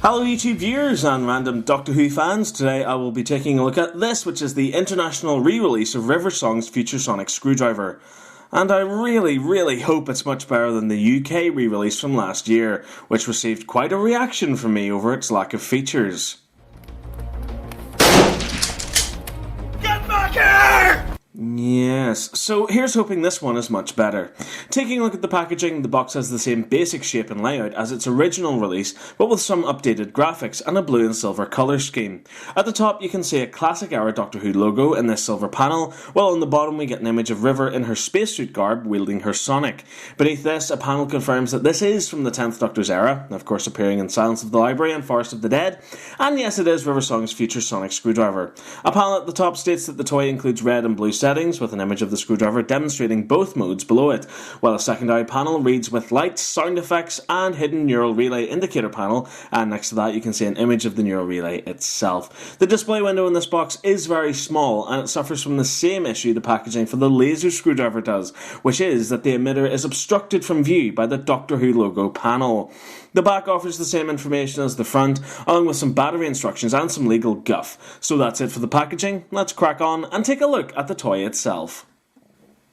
Hello YouTube viewers and random Doctor Who fans. Today I will be taking a look at this, which is the international re-release of Riversong's Future Sonic Screwdriver. And I really hope it's much better than the UK re-release from last year, which received quite a reaction from me over its lack of features. Get back here! Yes, so here's hoping this one is much better. Taking a look at the packaging, the box has the same basic shape and layout as its original release, but with some updated graphics and a blue and silver colour scheme. At the top you can see a classic era Doctor Who logo in this silver panel, while on the bottom we get an image of River in her spacesuit garb wielding her Sonic. Beneath this, a panel confirms that this is from the 10th Doctor's era, of course appearing in Silence of the Library and Forest of the Dead, and yes, it is Riversong's Future Sonic Screwdriver. A panel at the top states that the toy includes red and blue settings, with an image of the screwdriver demonstrating both modes below it, while a secondary panel reads with lights, sound effects and hidden neural relay indicator panel, and next to that you can see an image of the neural relay itself. The display window in this box is very small, and it suffers from the same issue the packaging for the laser screwdriver does, which is that the emitter is obstructed from view by the Doctor Who logo panel. The back offers the same information as the front, along with some battery instructions and some legal guff. So that's it for the packaging. Let's crack on and take a look at the toy itself.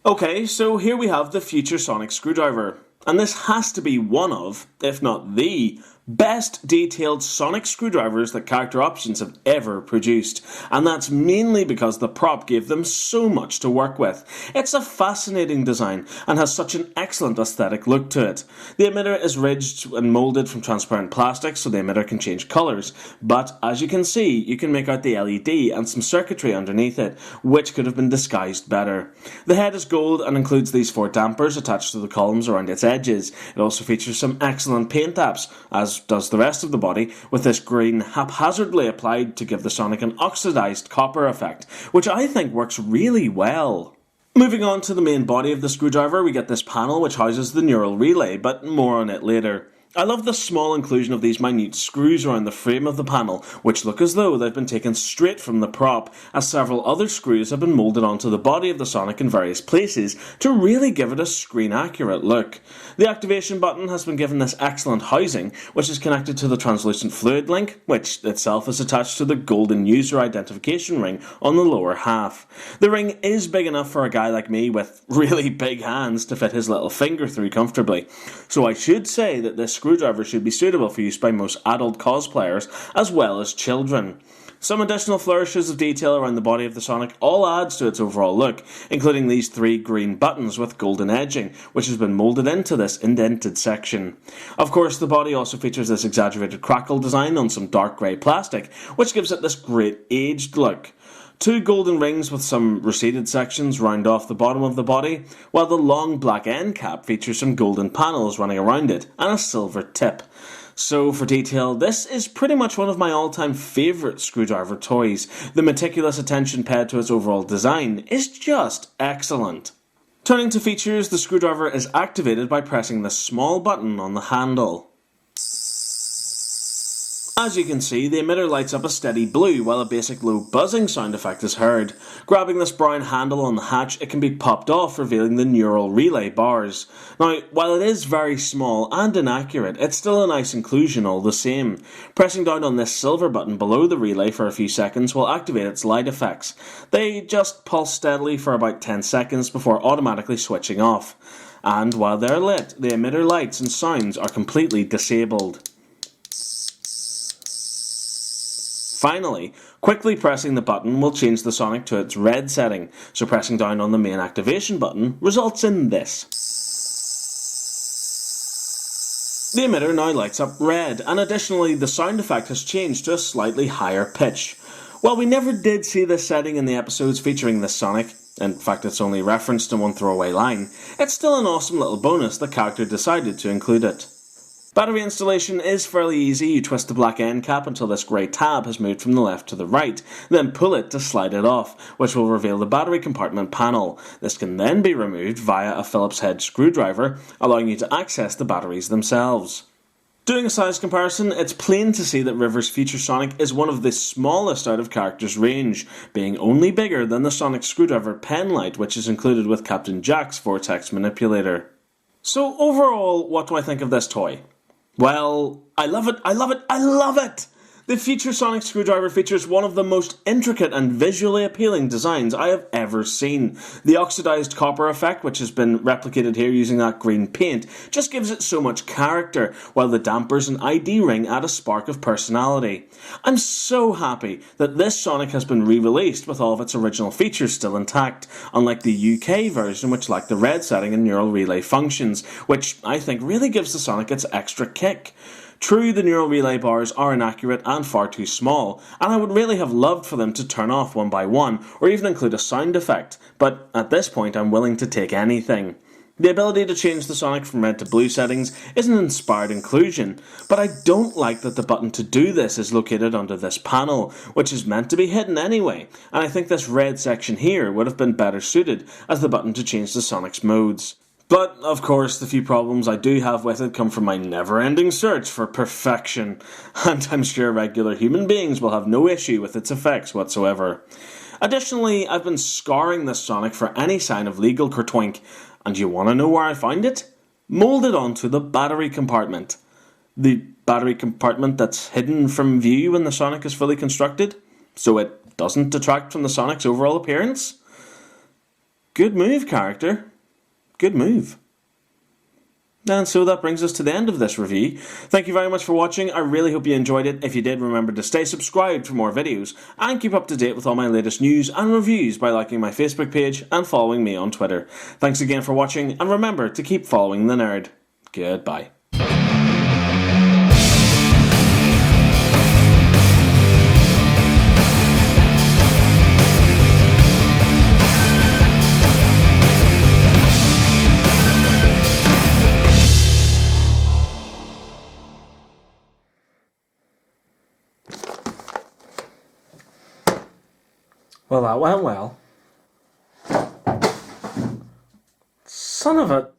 Okay, so here we have the Future Sonic Screwdriver. And this has to be one of, if not the, best detailed sonic screwdrivers that Character Options have ever produced, and that's mainly because the prop gave them so much to work with. It's a fascinating design and has such an excellent aesthetic look to it. The emitter is ridged and moulded from transparent plastic so the emitter can change colours, but as you can see you can make out the LED and some circuitry underneath it, which could have been disguised better. The head is gold and includes these 4 dampers attached to the columns around its edges. It also features some excellent paint apps, as does the rest of the body, with this green haphazardly applied to give the Sonic an oxidised copper effect, which I think works really well. Moving on to the main body of the screwdriver, we get this panel which houses the neural relay, but more on it later. I love the small inclusion of these minute screws around the frame of the panel, which look as though they've been taken straight from the prop, as several other screws have been moulded onto the body of the Sonic in various places to really give it a screen-accurate look. The activation button has been given this excellent housing, which is connected to the translucent fluid link, which itself is attached to the golden user identification ring on the lower half. The ring is big enough for a guy like me with really big hands to fit his little finger through comfortably, so I should say that this screwdriver should be suitable for use by most adult cosplayers as well as children. Some additional flourishes of detail around the body of the Sonic all adds to its overall look, including these 3 green buttons with golden edging, which has been moulded into this indented section. Of course, the body also features this exaggerated crackle design on some dark grey plastic, which gives it this great aged look. 2 golden rings with some receded sections round off the bottom of the body, while the long black end cap features some golden panels running around it and a silver tip. So for detail, this is pretty much one of my all-time favourite screwdriver toys. The meticulous attention paid to its overall design is just excellent. Turning to features, the screwdriver is activated by pressing the small button on the handle. As you can see, the emitter lights up a steady blue while a basic low buzzing sound effect is heard. Grabbing this brown handle on the hatch, it can be popped off, revealing the neural relay bars. Now, while it is very small and inaccurate, it's still a nice inclusion all the same. Pressing down on this silver button below the relay for a few seconds will activate its light effects. They just pulse steadily for about 10 seconds before automatically switching off. And while they're lit, the emitter lights and sounds are completely disabled. Finally, quickly pressing the button will change the Sonic to its red setting, so pressing down on the main activation button results in this. The emitter now lights up red, and additionally the sound effect has changed to a slightly higher pitch. While we never did see this setting in the episodes featuring this Sonic, in fact it's only referenced in one throwaway line, it's still an awesome little bonus the character decided to include it. Battery installation is fairly easy. You twist the black end cap until this grey tab has moved from the left to the right, then pull it to slide it off, which will reveal the battery compartment panel. This can then be removed via a Phillips head screwdriver, allowing you to access the batteries themselves. Doing a size comparison, it's plain to see that River's Future Sonic is one of the smallest out of Character's range, being only bigger than the Sonic Screwdriver penlight which is included with Captain Jack's Vortex manipulator. So overall, what do I think of this toy? Well, I love it, I love it, I love it! The future sonic screwdriver features one of the most intricate and visually appealing designs I have ever seen. The oxidized copper effect, which has been replicated here using that green paint, just gives it so much character, while the dampers and ID ring add a spark of personality. I'm so happy that this Sonic has been re-released with all of its original features still intact, unlike the UK version which lacked the red setting and neural relay functions, which I think really gives the Sonic its extra kick. True, the neural relay bars are inaccurate and far too small, and I would really have loved for them to turn off one by one, or even include a sound effect, but at this point I'm willing to take anything. The ability to change the Sonic from red to blue settings is an inspired inclusion, but I don't like that the button to do this is located under this panel, which is meant to be hidden anyway, and I think this red section here would have been better suited as the button to change the Sonic's modes. But, of course, the few problems I do have with it come from my never-ending search for perfection, and I'm sure regular human beings will have no issue with its effects whatsoever. Additionally, I've been scouring this Sonic for any sign of legal kertwink, and you want to know where I find it? Moulded onto the battery compartment. The battery compartment that's hidden from view when the Sonic is fully constructed, so it doesn't detract from the Sonic's overall appearance? Good move, character. Good move. And so that brings us to the end of this review. Thank you very much for watching. I really hope you enjoyed it. If you did, remember to stay subscribed for more videos and keep up to date with all my latest news and reviews by liking my Facebook page and following me on Twitter. Thanks again for watching, and remember to keep following the nerd. Goodbye. Well, that went well. Son of a...